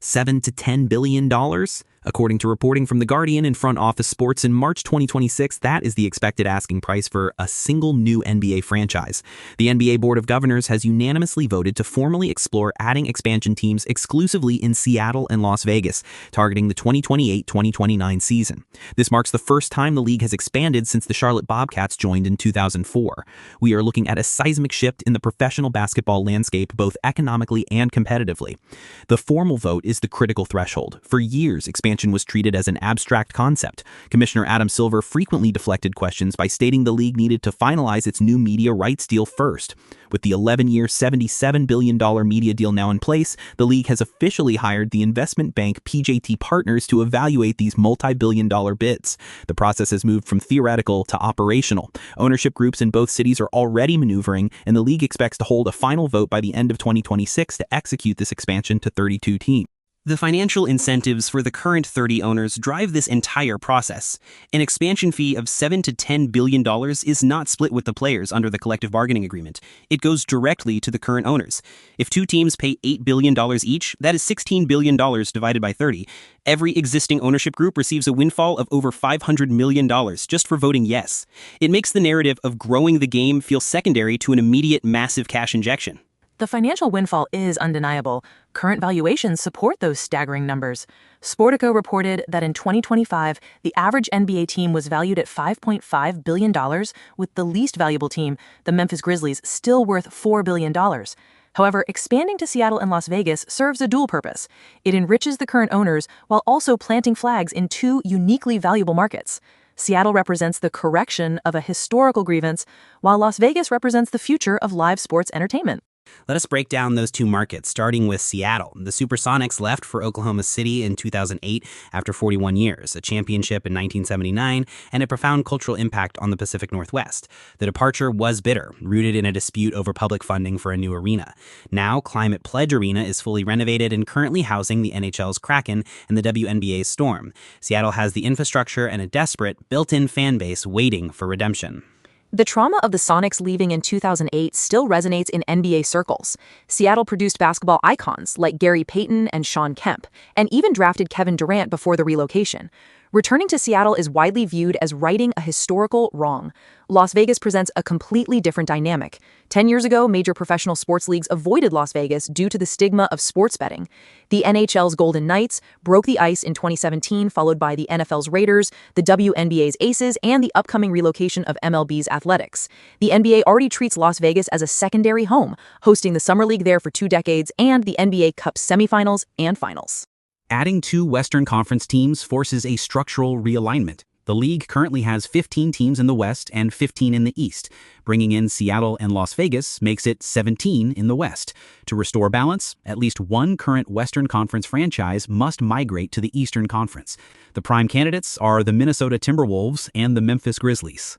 $7 to $10 billion? According to reporting from The Guardian and Front Office Sports, in March 2026, that is the expected asking price for a single new NBA franchise. The NBA Board of Governors has unanimously voted to formally explore adding expansion teams exclusively in Seattle and Las Vegas, targeting the 2028-2029 season. This marks the first time the league has expanded since the Charlotte Bobcats joined in 2004. We are looking at a seismic shift in the professional basketball landscape, both economically and competitively. The formal vote is the critical threshold. For years, expansion was treated as an abstract concept. Commissioner Adam Silver frequently deflected questions by stating the league needed to finalize its new media rights deal first. With the 11-year, $77 billion media deal now in place, the league has officially hired the investment bank PJT Partners to evaluate these multi-billion-dollar bids. The process has moved from theoretical to operational. Ownership groups in both cities are already maneuvering, and the league expects to hold a final vote by the end of 2026 to execute this expansion to 32 teams. The financial incentives for the current 30 owners drive this entire process. An expansion fee of $7 to $10 billion is not split with the players under the collective bargaining agreement. It goes directly to the current owners. If two teams pay $8 billion each, that is $16 billion divided by 30. Every existing ownership group receives a windfall of over $500 million just for voting yes. It makes the narrative of growing the game feel secondary to an immediate massive cash injection. The financial windfall is undeniable. Current valuations support those staggering numbers. Sportico reported that in 2025, the average NBA team was valued at $5.5 billion, with the least valuable team, the Memphis Grizzlies, still worth $4 billion. However, expanding to Seattle and Las Vegas serves a dual purpose. It enriches the current owners while also planting flags in two uniquely valuable markets. Seattle represents the correction of a historical grievance, while Las Vegas represents the future of live sports entertainment. Let us break down those two markets, starting with Seattle. The Supersonics left for Oklahoma City in 2008 after 41 years, a championship in 1979, and a profound cultural impact on the Pacific Northwest. The departure was bitter, rooted in a dispute over public funding for a new arena. Now, Climate Pledge Arena is fully renovated and currently housing the NHL's Kraken and the WNBA's Storm. Seattle has the infrastructure and a desperate, built-in fan base waiting for redemption. The trauma of the Sonics leaving in 2008 still resonates in NBA circles. Seattle produced basketball icons like Gary Payton and Shawn Kemp, and even drafted Kevin Durant before the relocation. Returning to Seattle is widely viewed as righting a historical wrong. Las Vegas presents a completely different dynamic. 10 years ago, major professional sports leagues avoided Las Vegas due to the stigma of sports betting. The NHL's Golden Knights broke the ice in 2017, followed by the NFL's Raiders, the WNBA's Aces, and the upcoming relocation of MLB's Athletics. The NBA already treats Las Vegas as a secondary home, hosting the Summer League there for 2 decades and the NBA Cup semifinals and finals. Adding 2 Western Conference teams forces a structural realignment. The league currently has 15 teams in the West and 15 in the East. Bringing in Seattle and Las Vegas makes it 17 in the West. To restore balance, at least one current Western Conference franchise must migrate to the Eastern Conference. The prime candidates are the Minnesota Timberwolves and the Memphis Grizzlies.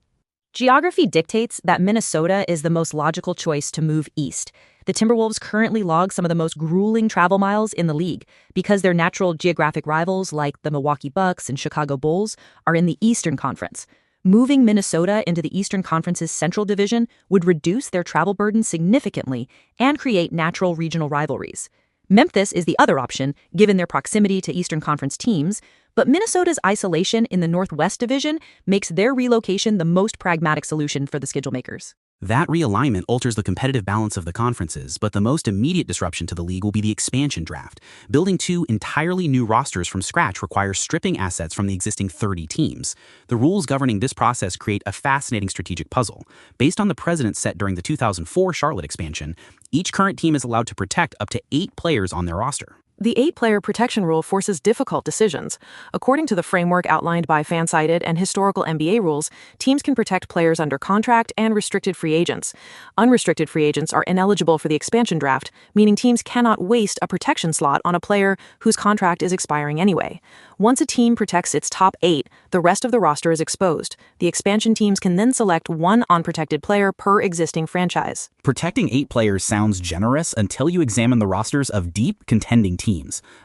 Geography dictates that Minnesota is the most logical choice to move east. The Timberwolves currently log some of the most grueling travel miles in the league because their natural geographic rivals like the Milwaukee Bucks and Chicago Bulls are in the Eastern Conference. Moving Minnesota into the Eastern Conference's Central Division would reduce their travel burden significantly and create natural regional rivalries. Memphis is the other option, given their proximity to Eastern Conference teams, but Minnesota's isolation in the Northwest Division makes their relocation the most pragmatic solution for the schedule makers. That realignment alters the competitive balance of the conferences, but the most immediate disruption to the league will be the expansion draft. Building 2 entirely new rosters from scratch requires stripping assets from the existing 30 teams. The rules governing this process create a fascinating strategic puzzle. Based on the precedent set during the 2004 Charlotte expansion, each current team is allowed to protect up to 8 players on their roster. The 8-player protection rule forces difficult decisions. According to the framework outlined by Fansided and historical NBA rules, teams can protect players under contract and restricted free agents. Unrestricted free agents are ineligible for the expansion draft, meaning teams cannot waste a protection slot on a player whose contract is expiring anyway. Once a team protects its top 8, the rest of the roster is exposed. The expansion teams can then select one unprotected player per existing franchise. Protecting 8 players sounds generous until you examine the rosters of deep, contending teams.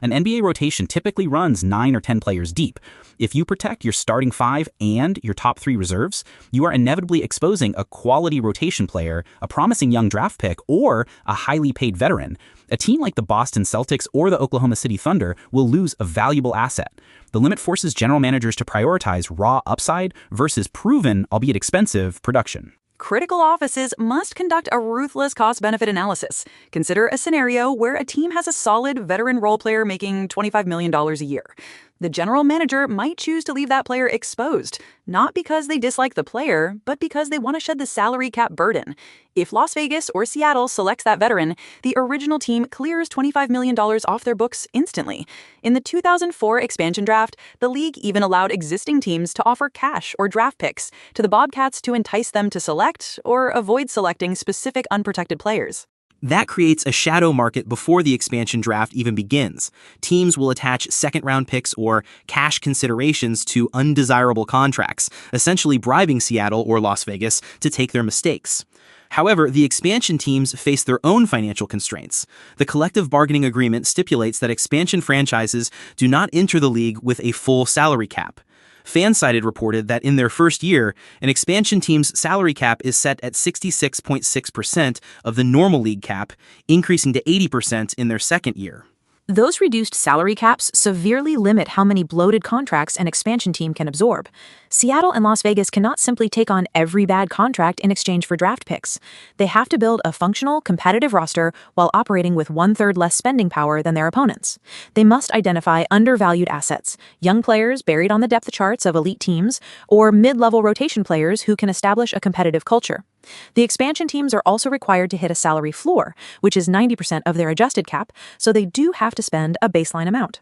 An NBA rotation typically runs 9 or 10 players deep. If you protect your starting 5 and your top 3 reserves, you are inevitably exposing a quality rotation player, a promising young draft pick, or a highly paid veteran. A team like the Boston Celtics or the Oklahoma City Thunder will lose a valuable asset. The limit forces general managers to prioritize raw upside versus proven, albeit expensive, production. Critical offices must conduct a ruthless cost-benefit analysis. Consider a scenario where a team has a solid veteran role player making $25 million a year. The general manager might choose to leave that player exposed, not because they dislike the player, but because they want to shed the salary cap burden. If Las Vegas or Seattle selects that veteran, the original team clears $25 million off their books instantly. In the 2004 expansion draft, the league even allowed existing teams to offer cash or draft picks to the Bobcats to entice them to select or avoid selecting specific unprotected players. That creates a shadow market before the expansion draft even begins. Teams will attach second-round picks or cash considerations to undesirable contracts, essentially bribing Seattle or Las Vegas to take their mistakes. However, the expansion teams face their own financial constraints. The collective bargaining agreement stipulates that expansion franchises do not enter the league with a full salary cap. Fansided reported that in their first year, an expansion team's salary cap is set at 66.6% of the normal league cap, increasing to 80% in their second year. Those reduced salary caps severely limit how many bloated contracts an expansion team can absorb. Seattle and Las Vegas cannot simply take on every bad contract in exchange for draft picks. They have to build a functional, competitive roster while operating with one-third less spending power than their opponents. They must identify undervalued assets, young players buried on the depth charts of elite teams, or mid-level rotation players who can establish a competitive culture. The expansion teams are also required to hit a salary floor, which is 90% of their adjusted cap, so they do have to spend a baseline amount.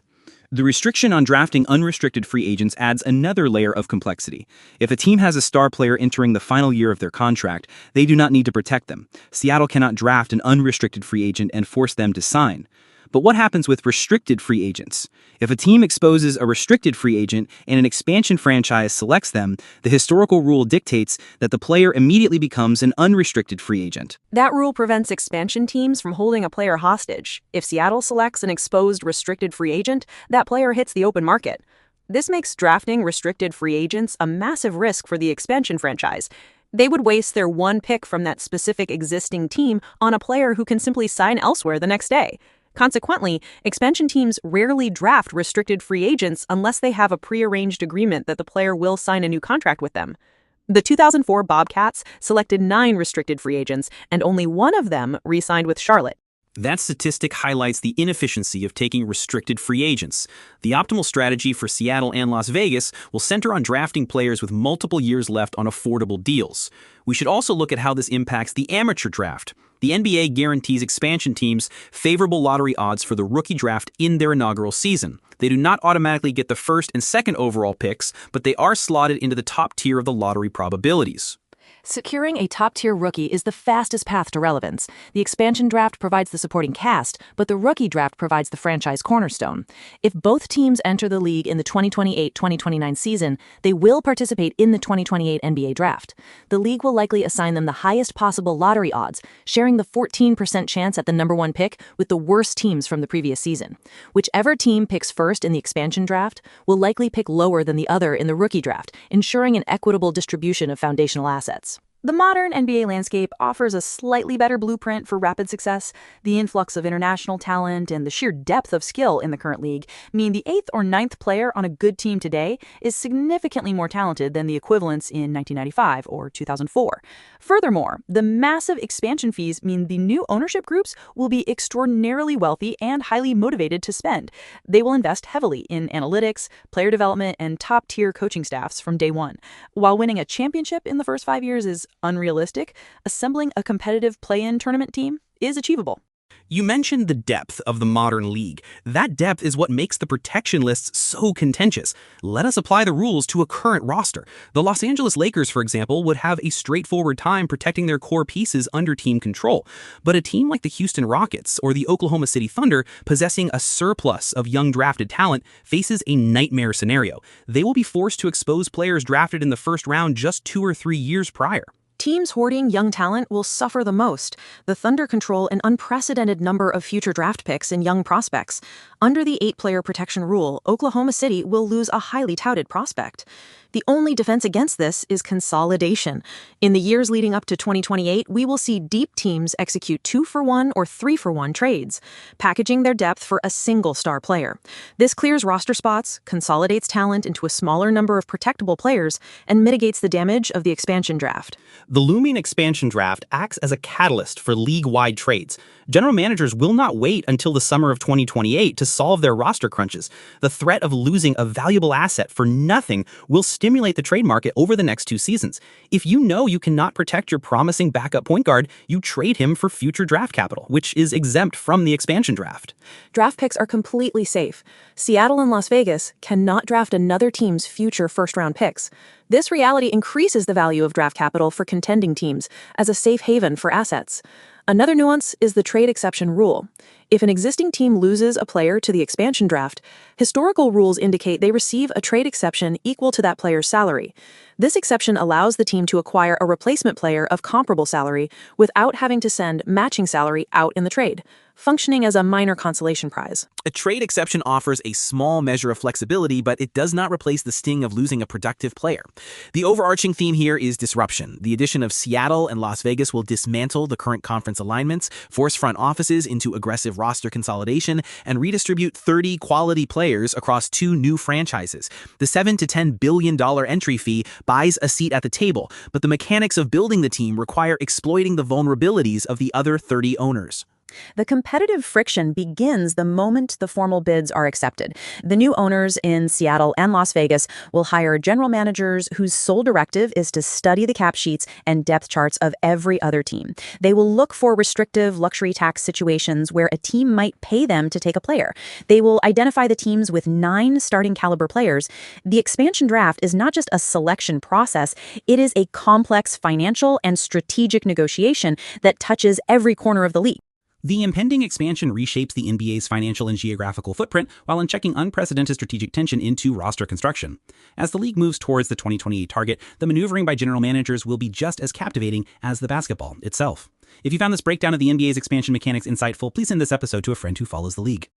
The restriction on drafting unrestricted free agents adds another layer of complexity. If a team has a star player entering the final year of their contract, they do not need to protect them. Seattle cannot draft an unrestricted free agent and force them to sign. But what happens with restricted free agents? If a team exposes a restricted free agent and an expansion franchise selects them, the historical rule dictates that the player immediately becomes an unrestricted free agent. That rule prevents expansion teams from holding a player hostage. If Seattle selects an exposed restricted free agent, that player hits the open market. This makes drafting restricted free agents a massive risk for the expansion franchise. They would waste their one pick from that specific existing team on a player who can simply sign elsewhere the next day. Consequently, expansion teams rarely draft restricted free agents unless they have a prearranged agreement that the player will sign a new contract with them. The 2004 Bobcats selected 9 restricted free agents, and only one of them re-signed with Charlotte. That statistic highlights the inefficiency of taking restricted free agents. The optimal strategy for Seattle and Las Vegas will center on drafting players with multiple years left on affordable deals. We should also look at how this impacts the amateur draft. The NBA guarantees expansion teams favorable lottery odds for the rookie draft in their inaugural season. They do not automatically get the first and second overall picks, but they are slotted into the top tier of the lottery probabilities. Securing a top-tier rookie is the fastest path to relevance. The expansion draft provides the supporting cast, but the rookie draft provides the franchise cornerstone. If both teams enter the league in the 2028-2029 season, they will participate in the 2028 NBA draft. The league will likely assign them the highest possible lottery odds, sharing the 14% chance at the number 1 pick with the worst teams from the previous season. Whichever team picks first in the expansion draft will likely pick lower than the other in the rookie draft, ensuring an equitable distribution of foundational assets. The modern NBA landscape offers a slightly better blueprint for rapid success. The influx of international talent and the sheer depth of skill in the current league mean the 8th or 9th player on a good team today is significantly more talented than the equivalents in 1995 or 2004. Furthermore, the massive expansion fees mean the new ownership groups will be extraordinarily wealthy and highly motivated to spend. They will invest heavily in analytics, player development, and top-tier coaching staffs from day one. While winning a championship in the first 5 years is unrealistic, assembling a competitive play-in tournament team is achievable. You mentioned the depth of the modern league. That depth is what makes the protection lists so contentious. Let us apply the rules to a current roster. The Los Angeles Lakers, for example, would have a straightforward time protecting their core pieces under team control. But a team like the Houston Rockets or the Oklahoma City Thunder, possessing a surplus of young drafted talent, faces a nightmare scenario. They will be forced to expose players drafted in the first round just 2 or 3 years prior. Teams hoarding young talent will suffer the most. The Thunder control an unprecedented number of future draft picks and young prospects. Under the 8-player protection rule, Oklahoma City will lose a highly touted prospect. The only defense against this is consolidation. In the years leading up to 2028, we will see deep teams execute 2-for-1 or 3-for-1 trades, packaging their depth for a single star player. This clears roster spots, consolidates talent into a smaller number of protectable players, and mitigates the damage of the expansion draft. The looming expansion draft acts as a catalyst for league-wide trades. General managers will not wait until the summer of 2028 to solve their roster crunches. The threat of losing a valuable asset for nothing will stimulate the trade market over the next 2 seasons. If you know you cannot protect your promising backup point guard, you trade him for future draft capital, which is exempt from the expansion draft. Draft picks are completely safe. Seattle and Las Vegas cannot draft another team's future first-round picks. This reality increases the value of draft capital for contending teams as a safe haven for assets. Another nuance is the trade exception rule. If an existing team loses a player to the expansion draft, historical rules indicate they receive a trade exception equal to that player's salary. This exception allows the team to acquire a replacement player of comparable salary without having to send matching salary out in the trade, functioning as a minor consolation prize. A trade exception offers a small measure of flexibility, but it does not replace the sting of losing a productive player. The overarching theme here is disruption. The addition of Seattle and Las Vegas will dismantle the current conference alignments, force front offices into aggressive roster consolidation, and redistribute 30 quality players across 2 new franchises. The $7 to $10 billion entry fee buys a seat at the table, but the mechanics of building the team require exploiting the vulnerabilities of the other 30 owners. The competitive friction begins the moment the formal bids are accepted. The new owners in Seattle and Las Vegas will hire general managers whose sole directive is to study the cap sheets and depth charts of every other team. They will look for restrictive luxury tax situations where a team might pay them to take a player. They will identify the teams with 9 starting caliber players. The expansion draft is not just a selection process, it is a complex financial and strategic negotiation that touches every corner of the league. The impending expansion reshapes the NBA's financial and geographical footprint while injecting unprecedented strategic tension into roster construction. As the league moves towards the 2028 target, the maneuvering by general managers will be just as captivating as the basketball itself. If you found this breakdown of the NBA's expansion mechanics insightful, please send this episode to a friend who follows the league.